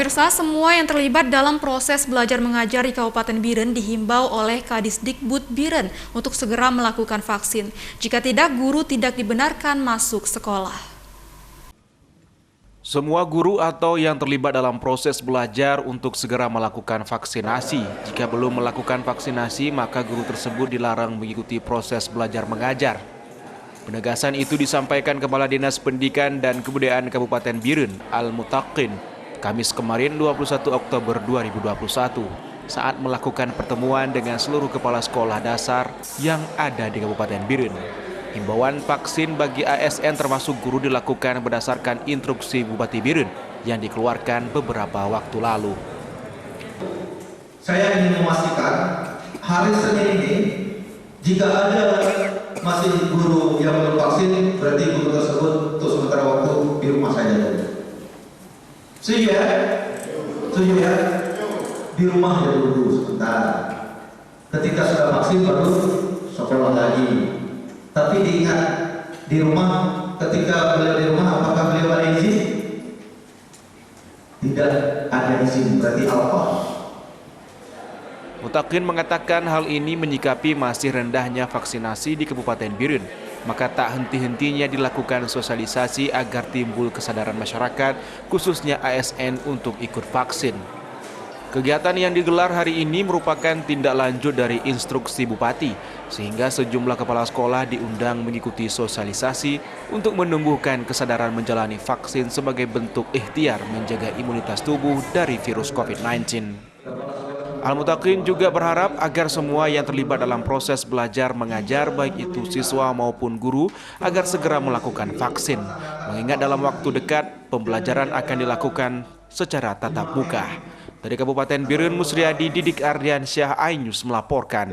Pemirsa, semua yang terlibat dalam proses belajar mengajar di Kabupaten Biren dihimbau oleh Kadisdikbud Biren untuk segera melakukan vaksin. Jika tidak, guru tidak dibenarkan masuk sekolah. Semua guru atau yang terlibat dalam proses belajar untuk segera melakukan vaksinasi. Jika belum melakukan vaksinasi, maka guru tersebut dilarang mengikuti proses belajar mengajar. Penegasan itu disampaikan Kepala Dinas Pendidikan dan Kebudayaan Kabupaten Biren, Al-Mutaqin, Kamis kemarin 21 Oktober 2021 saat melakukan pertemuan dengan seluruh kepala sekolah dasar yang ada di Kabupaten Biren. Himbauan vaksin bagi ASN termasuk guru dilakukan berdasarkan instruksi Bupati Biren yang dikeluarkan beberapa waktu lalu. Saya ingin memastikan hari Senin ini jika ada masih guru yang belum vaksin, berarti guru tersebut untuk sementara waktu di rumah saja dulu. Setuju ya? Setuju ya? Di rumah ya dulu sebentar. Ketika sudah vaksin baru sekolah lagi. Tapi diingat, di rumah, ketika beliau di rumah, apakah beliau ada izin? Tidak ada izin, berarti apa? Mutaqin mengatakan hal ini menyikapi masih rendahnya vaksinasi di Kabupaten Biren, maka tak henti-hentinya dilakukan sosialisasi agar timbul kesadaran masyarakat, khususnya ASN untuk ikut vaksin. Kegiatan yang digelar hari ini merupakan tindak lanjut dari instruksi Bupati, sehingga sejumlah kepala sekolah diundang mengikuti sosialisasi untuk menumbuhkan kesadaran menjalani vaksin sebagai bentuk ikhtiar menjaga imunitas tubuh dari virus COVID-19. Al-Mutaqin juga berharap agar semua yang terlibat dalam proses belajar mengajar, baik itu siswa maupun guru, agar segera melakukan vaksin. Mengingat dalam waktu dekat, pembelajaran akan dilakukan secara tatap muka. Dari Kabupaten Biren, Musriadi Didik Ardiansyah, iNews melaporkan.